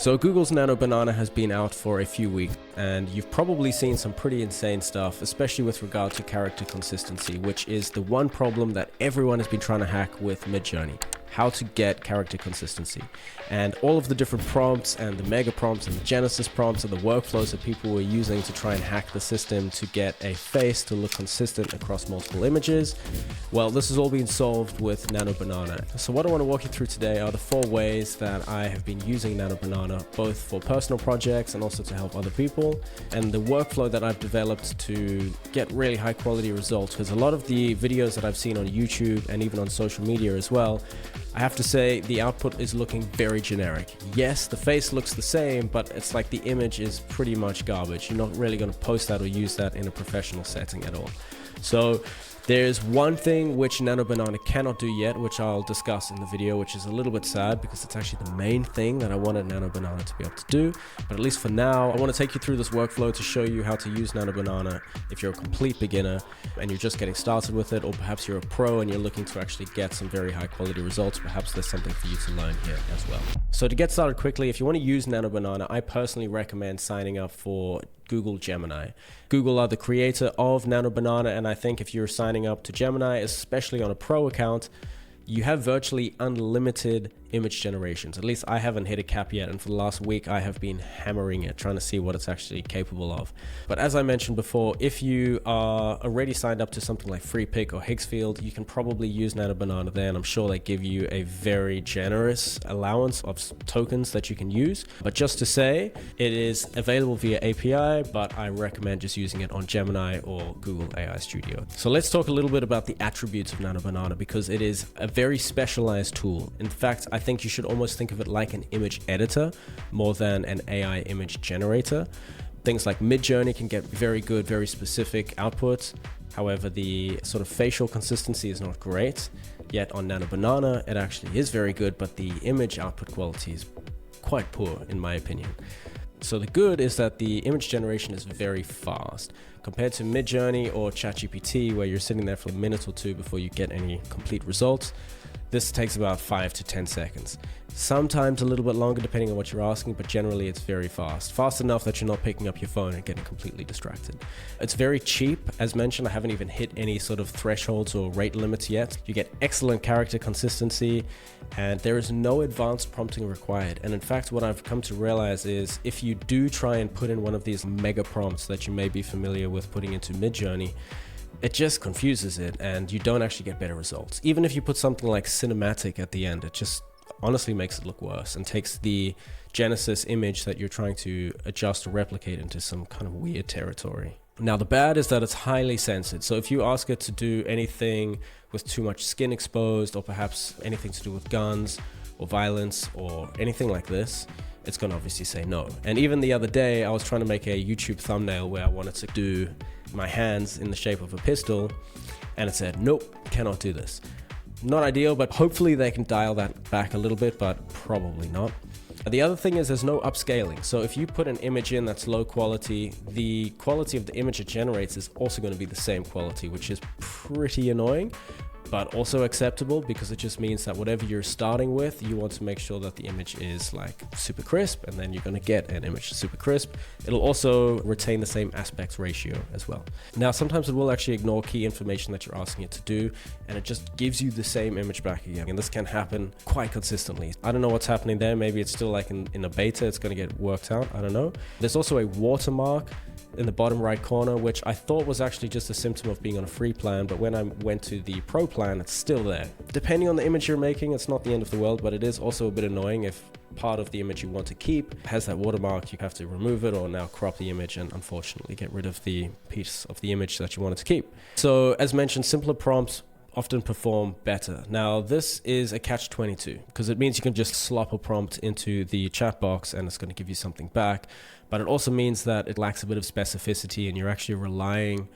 So Google's Nano Banana has been out for a few weeks, and you've probably seen some pretty insane stuff, especially with regard to character consistency, which is the one problem that everyone has been trying to hack with MidJourney. How to get character consistency. And all of the different prompts and the mega prompts and the Genesis prompts and the workflows that people were using to try and hack the system to get a face to look consistent across multiple images. Well, this has all been solved with Nano Banana. So what I want to walk you through today are the 4 ways that I have been using Nano Banana, both for personal projects and also to help other people, and the workflow that I've developed to get really high quality results. Because a lot of the videos that I've seen on YouTube and even on social media as well, I have to say the output is looking very generic. Yes, the face looks the same, but it's like the image is pretty much garbage. You're not really going to post that or use that in a professional setting at all. So there's one thing which Nano Banana cannot do yet, which I'll discuss in the video, which is a little bit sad because it's actually the main thing that I wanted Nano Banana to be able to do. But at least for now, I want to take you through this workflow to show you how to use Nano Banana if you're a complete beginner and you're just getting started with it, or perhaps you're a pro and you're looking to actually get some very high quality results. Perhaps there's something for you to learn here as well. So to get started quickly, if you want to use Nano Banana, I personally recommend signing up for Google Gemini. Google are the creator of Nano Banana, and I think if you're signing up to Gemini, especially on a pro account, you have virtually unlimited image generations. At least I haven't hit a cap yet, and for the last week I have been hammering it, trying to see what it's actually capable of. But as I mentioned before, if you are already signed up to something like FreePic or Higgsfield, you can probably use Nano Banana there, and I'm sure they give you a very generous allowance of tokens that you can use. But just to say, it is available via API, but I recommend just using it on Gemini or Google AI Studio. So let's talk a little bit about the attributes of Nano Banana, because it is a very specialized tool. In fact, I think you should almost think of it like an image editor more than an AI image generator. Things like MidJourney can get very good, very specific outputs. However, the sort of facial consistency is not great. Yet on Nano Banana, it actually is very good, but the image output quality is quite poor in my opinion. So the good is that the image generation is very fast compared to MidJourney or ChatGPT, where you're sitting there for a minute or 2 before you get any complete results. This takes about 5 to 10 seconds. Sometimes a little bit longer depending on what you're asking, but generally it's very fast. Fast enough that you're not picking up your phone and getting completely distracted. It's very cheap. As mentioned, I haven't even hit any sort of thresholds or rate limits yet. You get excellent character consistency, and there is no advanced prompting required. And in fact, what I've come to realize is if you do try and put in one of these mega prompts that you may be familiar with putting into MidJourney, it just confuses it and you don't actually get better results. Even if you put something like cinematic at the end, it just honestly makes it look worse and takes the Genesis image that you're trying to adjust or replicate into some kind of weird territory. Now the bad is that it's highly censored. So if you ask it to do anything with too much skin exposed, or perhaps anything to do with guns or violence or anything like this, it's going to obviously say no. And even the other day, I was trying to make a YouTube thumbnail where I wanted to do my hands in the shape of a pistol, and it said, nope, cannot do this. Not ideal, but hopefully they can dial that back a little bit, but probably not. The other thing is there's no upscaling. So if you put an image in that's low quality, the quality of the image it generates is also going to be the same quality, which is pretty annoying, but also acceptable, because it just means that whatever you're starting with, you want to make sure that the image is like super crisp, and then you're going to get an image super crisp. It'll also retain the same aspect ratio as well. Now, sometimes it will actually ignore key information that you're asking it to do, and it just gives you the same image back again. And this can happen quite consistently. I don't know what's happening there. Maybe it's still like in a beta, it's going to get worked out. I don't know. There's also a watermark in the bottom right corner, which I thought was actually just a symptom of being on a free plan, but when I went to the pro plan, it's still there. Depending on the image you're making, it's not the end of the world, but it is also a bit annoying if part of the image you want to keep has that watermark. You have to remove it or now crop the image and unfortunately get rid of the piece of the image that you wanted to keep. So as mentioned, simpler prompts often perform better. Now this is a catch-22 because it means you can just slop a prompt into the chat box and it's going to give you something back, but it also means that it lacks a bit of specificity and you're actually relying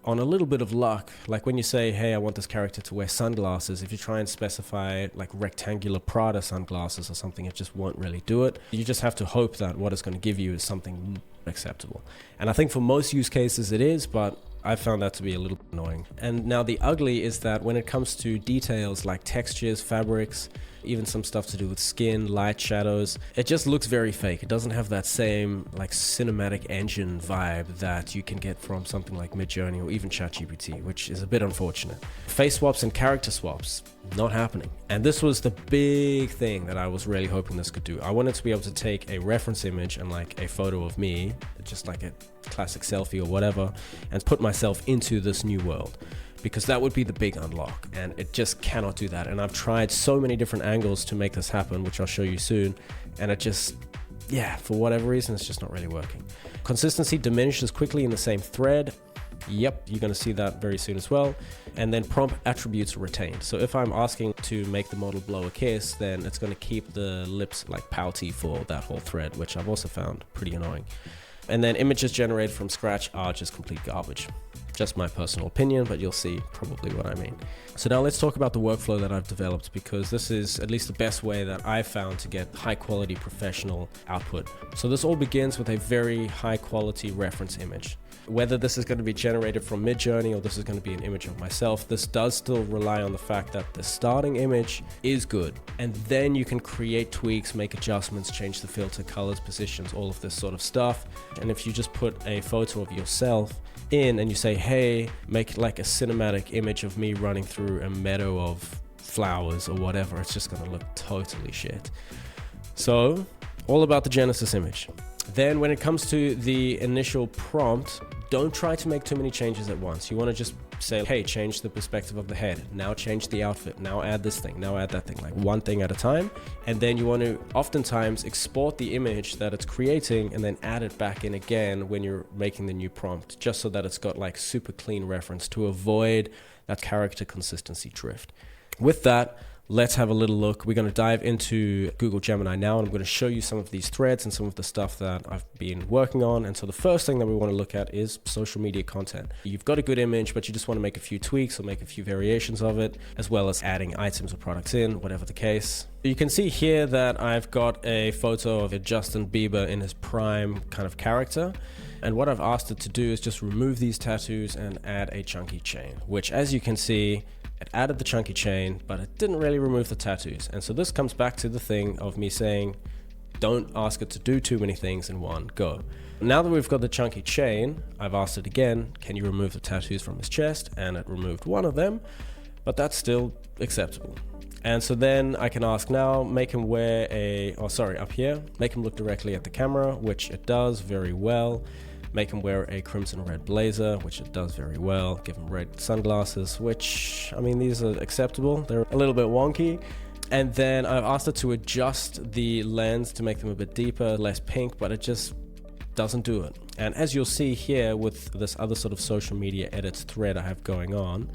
on a little bit of luck. Like when you say, hey, I want this character to wear sunglasses, if you try and specify like rectangular Prada sunglasses or something, it just won't really do it. You just have to hope that what it's going to give you is something acceptable. And I think for most use cases it is, but I found that to be a little annoying. And now the ugly is that when it comes to details like textures, fabrics, even some stuff to do with skin, light, shadows. It just looks very fake. It doesn't have that same like cinematic engine vibe that you can get from something like MidJourney or even ChatGPT, which is a bit unfortunate. Face swaps and character swaps, not happening. And this was the big thing that I was really hoping this could do. I wanted to be able to take a reference image and like a photo of me, just like a classic selfie or whatever, and put myself into this new world, because that would be the big unlock, and it just cannot do that. And I've tried so many different angles to make this happen, which I'll show you soon, and it just, yeah, for whatever reason, it's just not really working. Consistency diminishes quickly in the same thread. Yep, you're going to see that very soon as well. And then prompt attributes are retained. So if I'm asking to make the model blow a kiss, then it's going to keep the lips like pouty for that whole thread, which I've also found pretty annoying. And then images generated from scratch are just complete garbage. Just my personal opinion, but you'll see probably what I mean. So now let's talk about the workflow that I've developed, because this is at least the best way that I've found to get high quality professional output. So this all begins with a very high quality reference image. Whether this is going to be generated from MidJourney or this is going to be an image of myself, this does still rely on the fact that the starting image is good. And then you can create tweaks, make adjustments, change the filter, colors, positions, all of this sort of stuff. And if you just put a photo of yourself in and you say, hey, make like a cinematic image of me running through a meadow of flowers or whatever, it's just going to look totally shit. So all about the Genesis image. Then when it comes to the initial prompt, don't try to make too many changes at once. You want to just say, hey, change the perspective of the head. Now change the outfit. Now add this thing. Now add that thing, like one thing at a time. And then you want to oftentimes export the image that it's creating and then add it back in again when you're making the new prompt, just so that it's got like super clean reference to avoid that character consistency drift. With that, let's have a little look. We're going to dive into Google Gemini now, and I'm going to show you some of these threads and some of the stuff that I've been working on. And so the first thing that we want to look at is social media content. You've got a good image, but you just want to make a few tweaks or make a few variations of it, as well as adding items or products in, whatever the case. You can see here that I've got a photo of a Justin Bieber in his prime kind of character. And what I've asked it to do is just remove these tattoos and add a chunky chain, which, as you can see, it added the chunky chain, but it didn't really remove the tattoos. And so this comes back to the thing of me saying, don't ask it to do too many things in one go. Now that we've got the chunky chain, I've asked it again, can you remove the tattoos from his chest? And it removed one of them, but that's still acceptable. And so then I can ask now, make him wear up here, make him look directly at the camera, which it does very well. Make him wear a crimson red blazer, which it does very well. Give him red sunglasses, which, I mean, these are acceptable. They're a little bit wonky. And then I've asked it to adjust the lens to make them a bit deeper, less pink, but it just doesn't do it. And as you'll see here with this other sort of social media edits thread I have going on,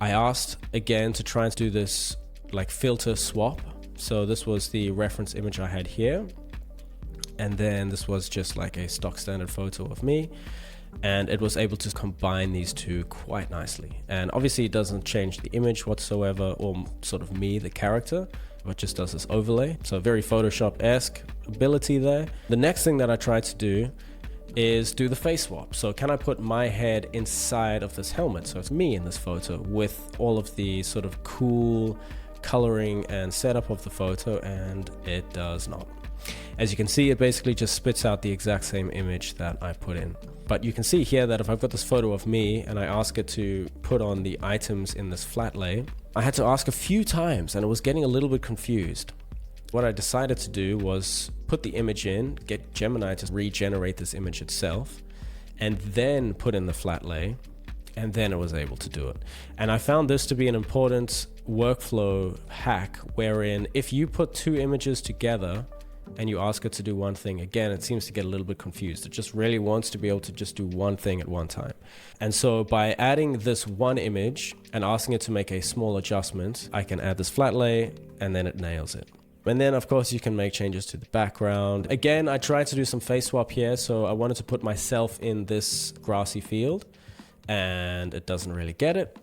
I asked again to try and do this like filter swap. So this was the reference image I had here. And then this was just like a stock standard photo of me, and it was able to combine these two quite nicely. And obviously it doesn't change the image whatsoever, or sort of me, the character, but just does this overlay. So very Photoshop-esque ability there. The next thing that I tried to do is do the face swap. So can I put my head inside of this helmet? So it's me in this photo with all of the sort of cool coloring and setup of the photo, and it does not. As you can see, it basically just spits out the exact same image that I put in. But you can see here that if I've got this photo of me and I ask it to put on the items in this flat lay, I had to ask a few times and it was getting a little bit confused. What I decided to do was put the image in, get Gemini to regenerate this image itself, and then put in the flat lay, and then it was able to do it. And I found this to be an important workflow hack, wherein if you put two images together and you ask it to do one thing, again, it seems to get a little bit confused. It just really wants to be able to just do one thing at one time. And so by adding this one image and asking it to make a small adjustment, I can add this flat lay and then it nails it. And then of course you can make changes to the background. Again, I tried to do some face swap here. So I wanted to put myself in this grassy field and it doesn't really get it.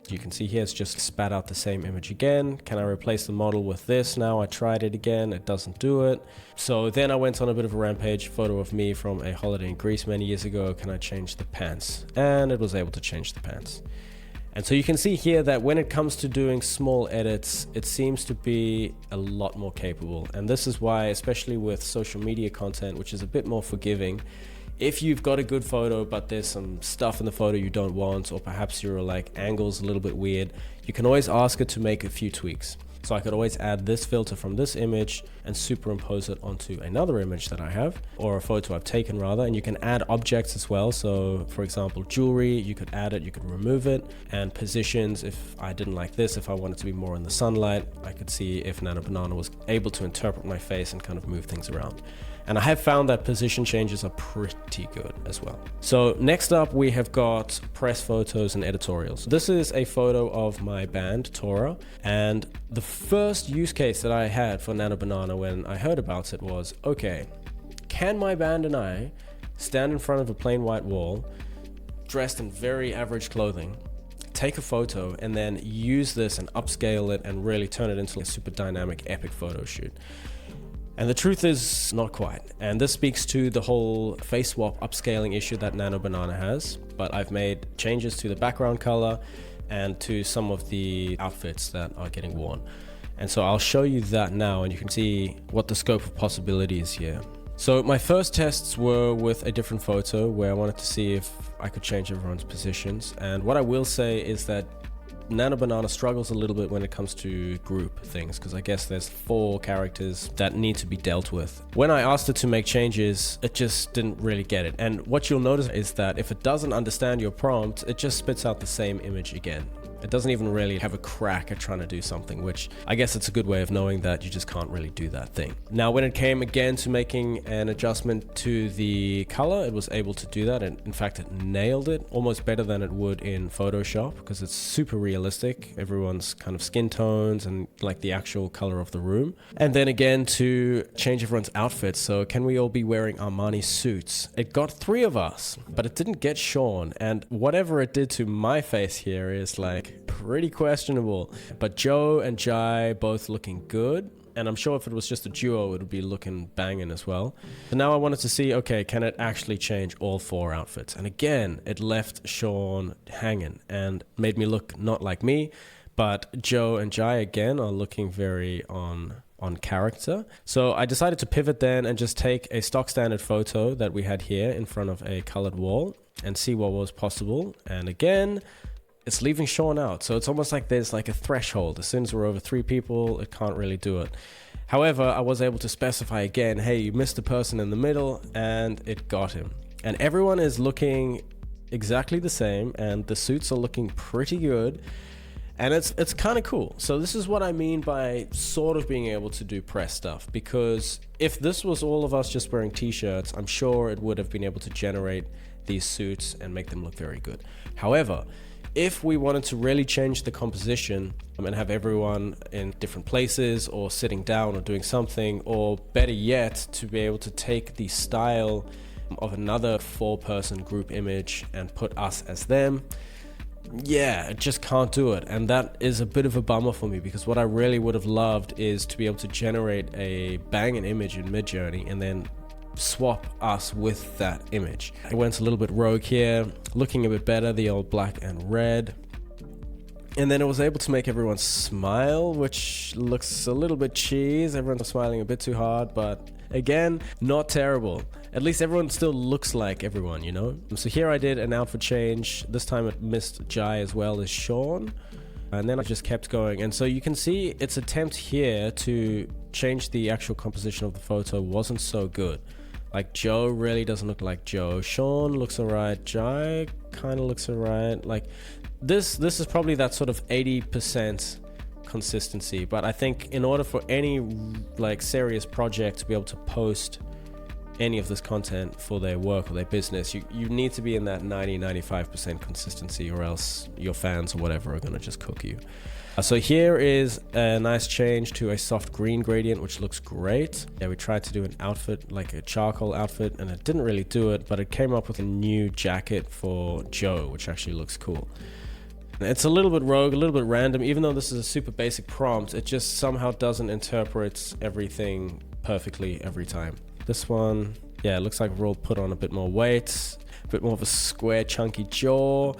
You can see here it's just spat out the same image again. Can I replace the model with this now? I tried it again, it doesn't do it. So then I went on a bit of a rampage, photo of me from a holiday in Greece many years ago. Can I change the pants? And it was able to change the pants. And so you can see here that when it comes to doing small edits, it seems to be a lot more capable. And this is why, especially with social media content, which is a bit more forgiving, if you've got a good photo, but there's some stuff in the photo you don't want, or perhaps your like angle's a little bit weird, you can always ask it to make a few tweaks. So I could always add this filter from this image and superimpose it onto another image that I have, or a photo I've taken rather. And you can add objects as well. So for example, jewelry, you could add it, you could remove it, and positions. If I didn't like this, if I wanted to be more in the sunlight, I could see if Nano Banana was able to interpret my face and kind of move things around. And I have found that position changes are pretty good as well. So next up, we have got press photos and editorials. This is a photo of my band, Tora. And the first use case that I had for Nano Banana when I heard about it was, okay, can my band and I stand in front of a plain white wall, dressed in very average clothing, take a photo, and then use this and upscale it and really turn it into a super dynamic, epic photo shoot? And the truth is, not quite. And this speaks to the whole face swap upscaling issue that Nano Banana has. But I've made changes to the background color and to some of the outfits that are getting worn. And so I'll show you that now, and you can see what the scope of possibility is here. So my first tests were with a different photo where I wanted to see if I could change everyone's positions. And what I will say is that Nano Banana struggles a little bit when it comes to group things, because I guess there's 4 characters that need to be dealt with. When I asked it to make changes, it just didn't really get it. And what you'll notice is that if it doesn't understand your prompt, it just spits out the same image again. It doesn't even really have a crack at trying to do something, which I guess it's a good way of knowing that you just can't really do that thing. Now, when it came again to making an adjustment to the color, it was able to do that. And in fact, it nailed it almost better than it would in Photoshop, because it's super realistic. Everyone's kind of skin tones and like the actual color of the room. And then again, to change everyone's outfits. So can we all be wearing Armani suits? It got 3 of us, but it didn't get Sean. And whatever it did to my face here is like pretty questionable. But Joe and Jai both looking good, and I'm sure if it was just a duo it would be looking banging as well. So now I wanted to see, okay, can it actually change all 4 outfits? And again, it left Sean hanging and made me look not like me, but Joe and Jai again are looking very on character. So I decided to pivot then and just take a stock standard photo that we had here in front of a colored wall and see what was possible. And again, it's leaving Sean out. So it's almost like there's like a threshold. As soon as we're over 3 people, it can't really do it. However, I was able to specify again, hey, you missed the person in the middle, and it got him. And everyone is looking exactly the same, and the suits are looking pretty good. And it's kind of cool. So this is what I mean by sort of being able to do press stuff, because if this was all of us just wearing t-shirts, I'm sure it would have been able to generate these suits and make them look very good. However, if we wanted to really change the composition and have everyone in different places or sitting down or doing something, or better yet, to be able to take the style of another 4-person group image and put us as them, yeah, it just can't do it. And that is a bit of a bummer for me, because what I really would have loved is to be able to generate a banging image in MidJourney and then swap us with that image. It went a little bit rogue here, looking a bit better, the old black and red. And then it was able to make everyone smile, which looks a little bit cheese. Everyone's smiling a bit too hard, but again, not terrible. At least everyone still looks like everyone, you know? So here I did an outfit change. This time it missed Jai as well as Sean. And then I just kept going. And so you can see its attempt here to change the actual composition of the photo wasn't so good. Like Joe really doesn't look like Joe. Sean looks alright. Jai kind of looks alright. Like this is probably that sort of 80% consistency. But I think in order for any like serious project to be able to post any of this content for their work or their business, you need to be in that 90-95% consistency, or else your fans or whatever are going to just cook you. So here is a nice change to a soft green gradient, which looks great. Yeah, we tried to do an outfit, like a charcoal outfit, and it didn't really do it, but it came up with a new jacket for Joe, which actually looks cool. It's a little bit rogue, a little bit random. Even though this is a super basic prompt, it just somehow doesn't interpret everything perfectly every time. This one, yeah, it looks like we're all put on a bit more weight, a bit more of a square, chunky jaw.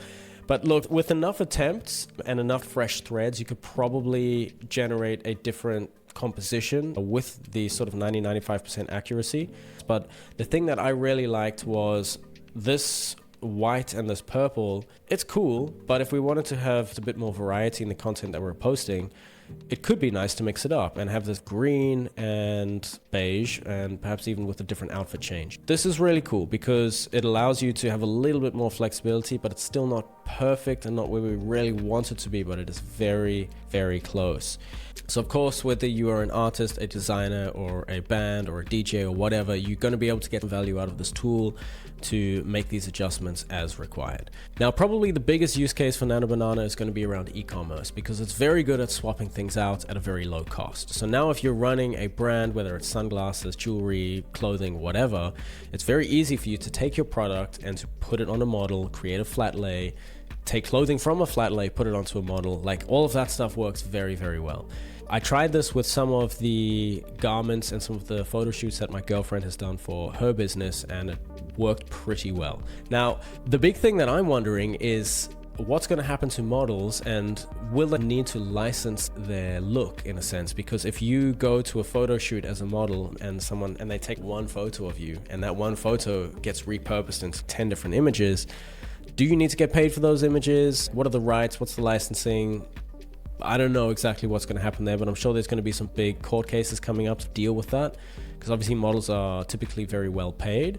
But look, with enough attempts and enough fresh threads, you could probably generate a different composition with the sort of 90-95% accuracy. But the thing that I really liked was this white and this purple. It's cool, but if we wanted to have a bit more variety in the content that we're posting, it could be nice to mix it up and have this green and beige and perhaps even with a different outfit change. This is really cool because it allows you to have a little bit more flexibility, but it's still not perfect and not where we really want it to be, but it is very, very close. So of course, whether you are an artist, a designer, or a band, or a DJ, or whatever, you're going to be able to get value out of this tool to make these adjustments as required. Now, probably the biggest use case for Nano Banana is going to be around e-commerce because it's very good at swapping things out at a very low cost. So now if you're running a brand, whether it's sunglasses, jewelry, clothing, whatever, it's very easy for you to take your product and to put it on a model, create a flat lay, take clothing from a flat lay, put it onto a model. Like, all of that stuff works very, very well. I tried this with some of the garments and some of the photo shoots that my girlfriend has done for her business, and it worked pretty well. Now, the big thing that I'm wondering is what's going to happen to models, and will they need to license their look in a sense? Because if you go to a photo shoot as a model and they take one photo of you, and that one photo gets repurposed into 10 different images, do you need to get paid for those images? What are the rights? What's the licensing? I don't know exactly what's going to happen there, but I'm sure there's going to be some big court cases coming up to deal with that, because obviously models are typically very well paid,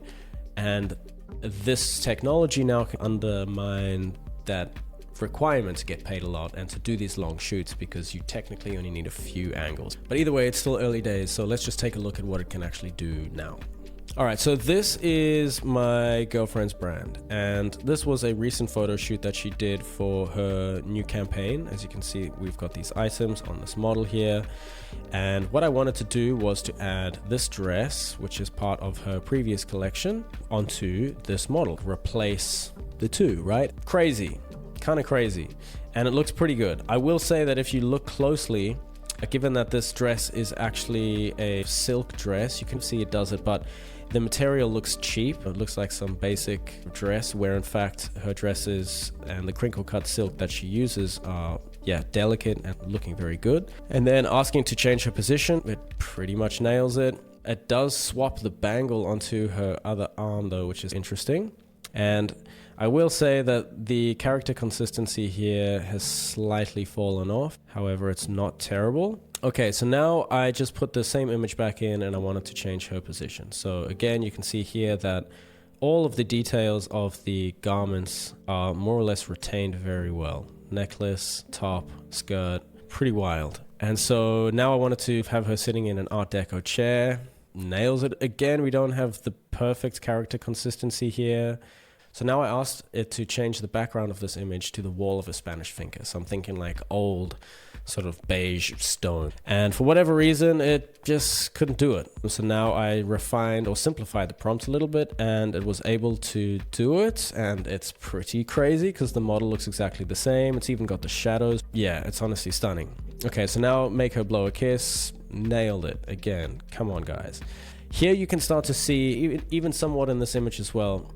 and this technology now can undermine that requirement to get paid a lot and to do these long shoots, because you technically only need a few angles. But either way, it's still early days, so let's just take a look at what it can actually do now. All right, so this is my girlfriend's brand, and this was a recent photo shoot that she did for her new campaign. As you can see, we've got these items on this model here, and what I wanted to do was to add this dress, which is part of her previous collection, onto this model. Replace the two, right? Crazy, kind of crazy, and it looks pretty good. I will say that if you look closely, given that this dress is actually a silk dress, you can see it does it, but the material looks cheap. It looks like some basic dress, where in fact her dresses and the crinkle cut silk that she uses are, yeah, delicate and looking very good. And then asking to change her position, it pretty much nails it. It does swap the bangle onto her other arm though, which is interesting. And I will say that the character consistency here has slightly fallen off. However, it's not terrible. Okay, so now I just put the same image back in and I wanted to change her position. So again, you can see here that all of the details of the garments are more or less retained very well. Necklace, top, skirt, pretty wild. And so now I wanted to have her sitting in an Art Deco chair. Nails it again. We don't have the perfect character consistency here. So now I asked it to change the background of this image to the wall of a Spanish finca. So I'm thinking like old sort of beige stone. And for whatever reason, it just couldn't do it. So now I refined or simplified the prompt a little bit, and it was able to do it. And it's pretty crazy because the model looks exactly the same. It's even got the shadows. Yeah, it's honestly stunning. Okay, so now make her blow a kiss. Nailed it again. Come on, guys. Here you can start to see, even somewhat in this image as well,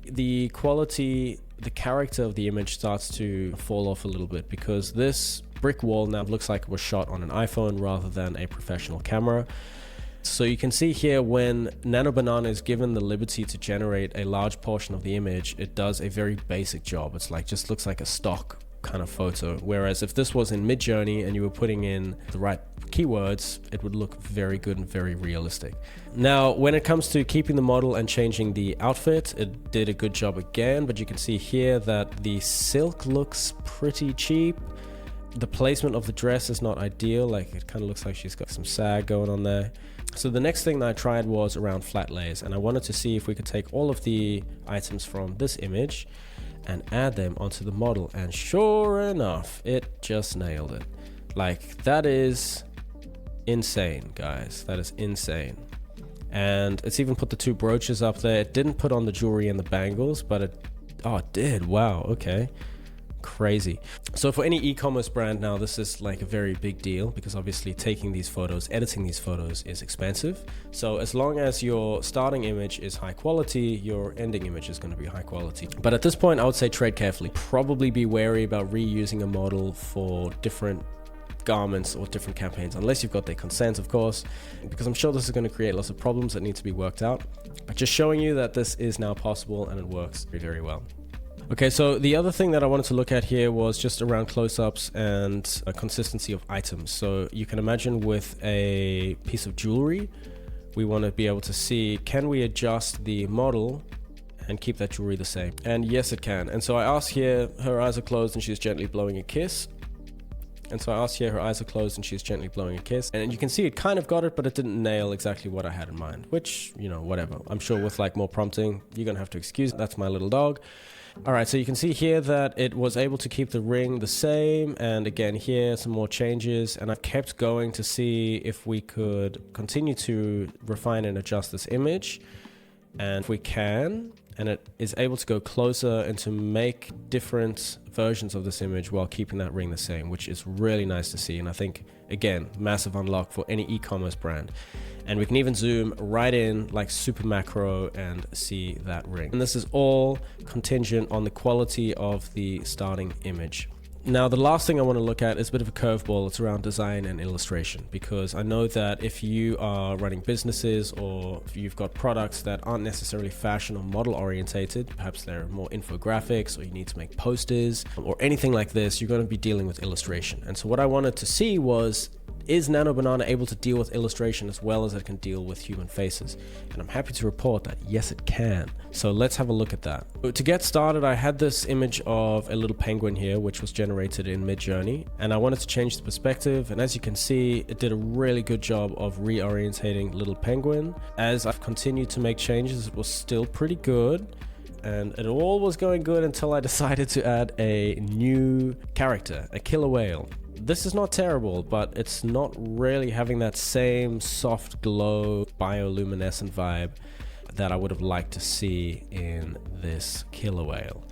the quality, the character of the image starts to fall off a little bit, because this brick wall now looks like it was shot on an iPhone rather than a professional camera. So you can see here when Nano Banana is given the liberty to generate a large portion of the image, it does a very basic job. It's like, just looks like a stock kind of photo. Whereas if this was in MidJourney and you were putting in the right keywords, it would look very good and very realistic. Now, when it comes to keeping the model and changing the outfit, it did a good job again, but you can see here that the silk looks pretty cheap. The placement of the dress is not ideal. Like, it kind of looks like she's got some sag going on there. So the next thing that I tried was around flat lays, and I wanted to see if we could take all of the items from this image and add them onto the model, and sure enough, it just nailed it. Like, that is insane, guys. That is insane. And it's even put the two brooches up there. It didn't put on the jewelry and the bangles, but it did. Wow, okay. crazy. So for any e-commerce brand now, this is like a very big deal because obviously taking these photos, editing these photos is expensive. So as long as your starting image is high quality, your ending image is going to be high quality. But at this point, I would say tread carefully. Probably be wary about reusing a model for different garments or different campaigns, unless you've got their consent, of course, because I'm sure this is going to create lots of problems that need to be worked out. But just showing you that this is now possible and it works very, very well. Okay, so the other thing that I wanted to look at here was just around close-ups and a consistency of items. So you can imagine with a piece of jewelry, we want to be able to see, can we adjust the model and keep that jewelry the same? And yes, it can. And so I asked here, her eyes are closed and she's gently blowing a kiss. And so I asked here, her eyes are closed and she's gently blowing a kiss. And you can see it kind of got it, but it didn't nail exactly what I had in mind, which, you know, whatever. I'm sure with like more prompting, you're going to have to excuse, that's my little dog. All right, so you can see here that it was able to keep the ring the same. And again, here, some more changes. And I kept going to see if we could continue to refine and adjust this image. And if we can, and it is able to go closer and to make different versions of this image while keeping that ring the same, which is really nice to see. And I think, again, massive unlock for any e-commerce brand. And we can even zoom right in like super macro and see that ring. And this is all contingent on the quality of the starting image. Now, the last thing I want to look at is a bit of a curveball. It's around design and illustration, because I know that if you are running businesses or if you've got products that aren't necessarily fashion or model orientated, perhaps they're more infographics or you need to make posters or anything like this, you're going to be dealing with illustration. And so what I wanted to see was, is Nano Banana able to deal with illustration as well as it can deal with human faces? And I'm happy to report that yes, it can. So let's have a look at that. To get started, I had this image of a little penguin here, which was generated in MidJourney, and I wanted to change the perspective. And as you can see, it did a really good job of reorientating little penguin. As I've continued to make changes, it was still pretty good. And it all was going good until I decided to add a new character, a killer whale. This is not terrible, but it's not really having that same soft glow bioluminescent vibe that I would have liked to see in this killer whale.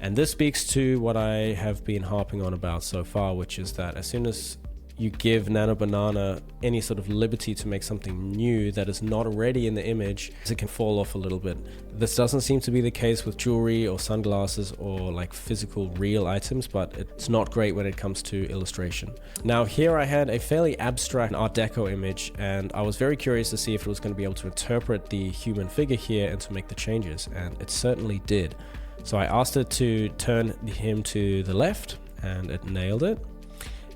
And this speaks to what I have been harping on about so far, which is that as soon as you give Nano Banana any sort of liberty to make something new that is not already in the image, it can fall off a little bit. This doesn't seem to be the case with jewelry or sunglasses or like physical real items, but it's not great when it comes to illustration. Now here I had a fairly abstract Art Deco image, and I was very curious to see if it was going to be able to interpret the human figure here and to make the changes, and it certainly did. So I asked it to turn him to the left, and it nailed it.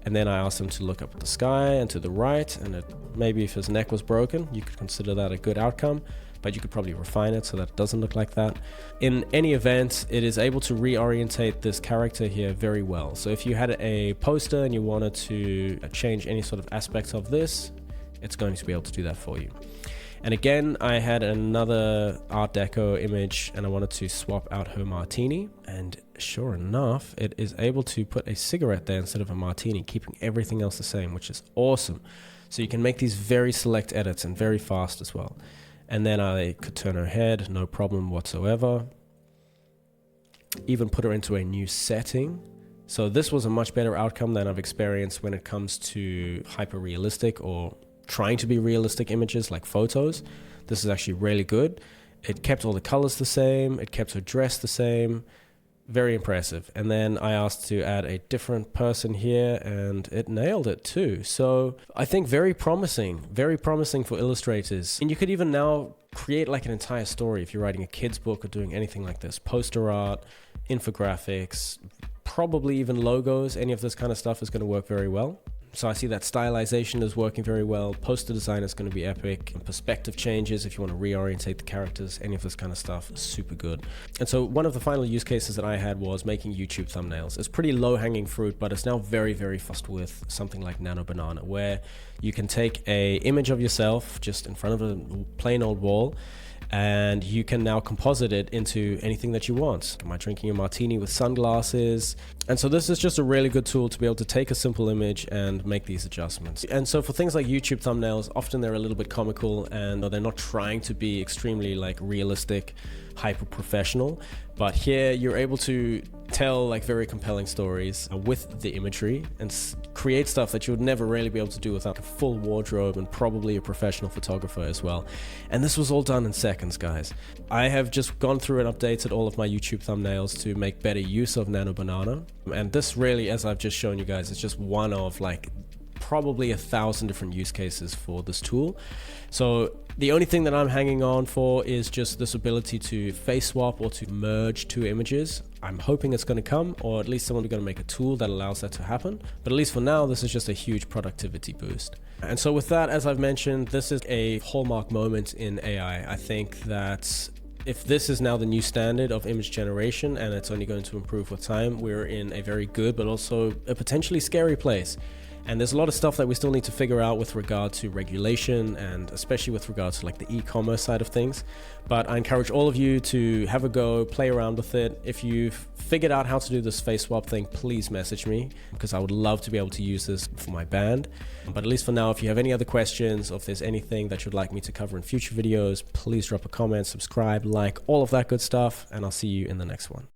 And then I asked him to look up at the sky and to the right, and maybe if his neck was broken, you could consider that a good outcome, but you could probably refine it so that it doesn't look like that. In any event, it is able to reorientate this character here very well. So if you had a poster and you wanted to change any sort of aspects of this, it's going to be able to do that for you. And again, I had another Art Deco image and I wanted to swap out her martini, and sure enough, it is able to put a cigarette there instead of a martini, keeping everything else the same, which is awesome. So you can make these very select edits and very fast as well. And then I could turn her head, no problem whatsoever. Even put her into a new setting. So this was a much better outcome than I've experienced when it comes to hyper realistic or trying to be realistic images like photos. This is actually really good. It kept all the colors the same. It kept her dress the same. Very impressive. And then I asked to add a different person here and it nailed it too. So I think very promising for illustrators. And you could even now create like an entire story if you're writing a kid's book or doing anything like this. Poster art, infographics, probably even logos. Any of this kind of stuff is going to work very well. So I see that stylization is working very well. Poster design is going to be epic. And perspective changes, if you want to reorientate the characters, any of this kind of stuff, super good. And so one of the final use cases that I had was making YouTube thumbnails. It's pretty low hanging fruit, but it's now very, very fast with something like Nano Banana, where you can take a image of yourself just in front of a plain old wall, and you can now composite it into anything that you want. Am I drinking a martini with sunglasses? And so this is just a really good tool to be able to take a simple image and make these adjustments. And so for things like YouTube thumbnails, often they're a little bit comical and they're not trying to be extremely like realistic, hyper professional. But here you're able to tell like very compelling stories with the imagery and create stuff that you would never really be able to do without a full wardrobe and probably a professional photographer as well. And this was all done in seconds, guys. I have just gone through and updated all of my YouTube thumbnails to make better use of Nano Banana. And this really, as I've just shown you guys, is just one of like probably 1,000 different use cases for this tool. So the only thing that I'm hanging on for is just this ability to face swap or to merge two images. I'm hoping it's going to come, or at least someone's going to make a tool that allows that to happen. But at least for now, this is just a huge productivity boost. And so with that, as I've mentioned, this is a hallmark moment in AI. I think that if this is now the new standard of image generation and it's only going to improve with time, we're in a very good but also a potentially scary place. And there's a lot of stuff that we still need to figure out with regard to regulation and especially with regards to like the e-commerce side of things. But I encourage all of you to have a go, play around with it. If you've figured out how to do this face swap thing, please message me because I would love to be able to use this for my band. But at least for now, if you have any other questions or if there's anything that you'd like me to cover in future videos, please drop a comment, subscribe, like, all of that good stuff, and I'll see you in the next one.